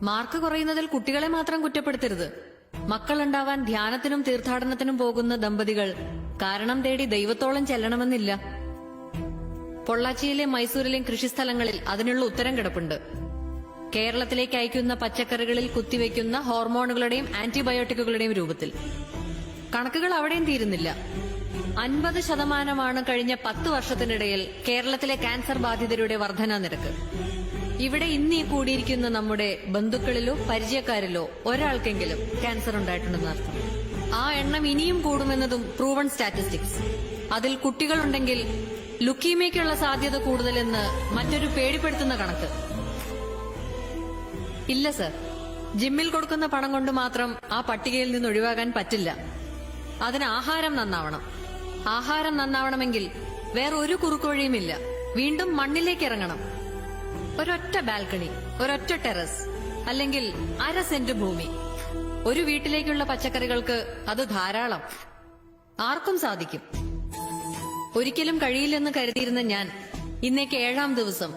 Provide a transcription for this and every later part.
Mark കുറയുന്നതിൽ കുട്ടികളെ മാത്രം കുറ്റപ്പെടുത്തരുത്. മക്കളുണ്ടാവാൻ ധ്യാനത്തിനും തീർത്ഥാടനത്തിനും പോകുന്ന ദമ്പതികൾ കാരണം തേടി ദൈവത്തോളം ചെല്ലണമെന്നില്ല. പൊള്ളാച്ചിയിലെ മൈസൂരിലെയും കൃഷിസ്ഥലങ്ങളിൽ അതിനുള്ള ഉത്തരം കിടപ്പുണ്ട്. കേരളത്തിലേക്ക് അയക്കുന്ന പച്ചക്കറികളിൽ കുത്തിവെക്കുന്ന ഹോർമോണുകളുടെയും ആന്റിബയോട്ടിക്കുകളുടെയും രൂപത്തിൽ. കണക്കുകൾ അവിടെയും തീരുന്നില്ല. 50% കഴിഞ്ഞ 10 വർഷത്തിനിടയിൽ കേരളത്തിലെ ക്യാൻസർ ബാധിതരുടെ വർധനാ നിരക്ക്. ഇവിടെ ഇന്നീ കൂടിയിരിക്കുന്ന നമ്മുടെ ബന്ധുക്കളിലോ പരിചയക്കാരിലോ ഒരാൾക്കെങ്കിലും ക്യാൻസർ ഉണ്ടായിട്ടുണ്ടെന്ന് അർത്ഥം. ആ എണ്ണം ഇനിയും കൂടുമെന്നതും പ്രൂവൺ സ്റ്റാറ്റിസ്റ്റിക്സ്. അതിൽ കുട്ടികളുണ്ടെങ്കിൽ ലുക്കീമിയയ്ക്കുള്ള സാധ്യത കൂടുതലെന്ന് മറ്റൊരു പേടിപ്പെടുത്തുന്ന കണക്ക്. ഇല്ല സർ, ജിമ്മിൽ കൊടുക്കുന്ന പണം കൊണ്ട് മാത്രം ആ പട്ടികയിൽ നിന്ന് ഒഴിവാകാൻ പറ്റില്ല. അതിന് ആഹാരം നന്നാവണം. ആഹാരം നന്നാവണമെങ്കിൽ വേറെ ഒരു കുറുക്കുവഴിയുമില്ല. വീണ്ടും മണ്ണിലേക്ക് ഇറങ്ങണം. ഒരൊറ്റ ബാൽക്കണി, ഒരൊറ്റ ടെറസ്, അല്ലെങ്കിൽ 1/2 സെന്റ് ഭൂമി. ഒരു വീട്ടിലേക്കുള്ള പച്ചക്കറികൾക്ക് അത് ധാരാളം. ആർക്കും സാധിക്കും. ഒരിക്കലും കഴിയില്ലെന്ന് കരുതിയിരുന്ന ഞാൻ ഇന്നേക്ക് 7ാം ദിവസം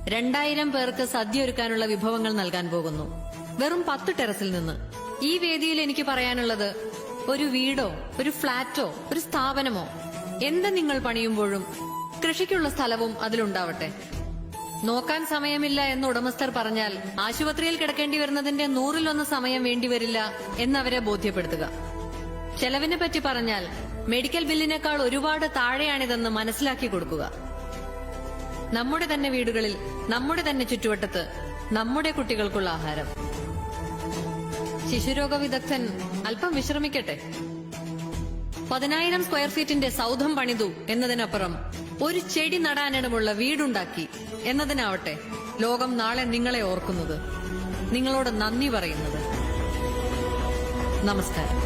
2000 പേർക്ക് സദ്യ ഒരുക്കാനുള്ള വിഭവങ്ങൾ നൽകാൻ പോകുന്നു. വെറും 10 ടെറസിൽ നിന്ന്. ഈ വേദിയിൽ എനിക്ക് പറയാനുള്ളത്, ഒരു വീടോ ഒരു ഫ്ളാറ്റോ ഒരു സ്ഥാപനമോ എന്ത് നിങ്ങൾ പണിയുമ്പോഴും കൃഷിക്കുള്ള സ്ഥലവും അതിലുണ്ടാവട്ടെ. നോക്കാൻ സമയമില്ല എന്ന് ഉടമസ്ഥർ പറഞ്ഞാൽ ആശുപത്രിയിൽ കിടക്കേണ്ടി വരുന്നതിന്റെ 100-1 സമയം വേണ്ടിവരില്ല എന്നവരെ ബോധ്യപ്പെടുത്തുക. ചെലവിനെ പറ്റി പറഞ്ഞാൽ മെഡിക്കൽ ബില്ലിനേക്കാൾ ഒരുപാട് താഴെയാണിതെന്ന് മനസ്സിലാക്കി കൊടുക്കുക. നമ്മുടെ തന്നെ വീടുകളിൽ, നമ്മുടെ തന്നെ ചുറ്റുവട്ടത്ത് നമ്മുടെ കുട്ടികൾക്കുള്ള ആഹാരം. ശിശുരോഗ വിദഗ്ധൻ അല്പം വിശ്രമിക്കട്ടെ. 10,000 സ്ക്വയർ ഫീറ്റിന്റെ സൗധം പണിതു എന്നതിനപ്പുറം ഒരു ചെടി നടാനിടമുള്ള വീടുണ്ടാക്കി എന്നതിനാവട്ടെ ലോകം നാളെ നിങ്ങളെ ഓർക്കുന്നത്, നിങ്ങളോട് നന്ദി പറയുന്നത്. നമസ്കാരം.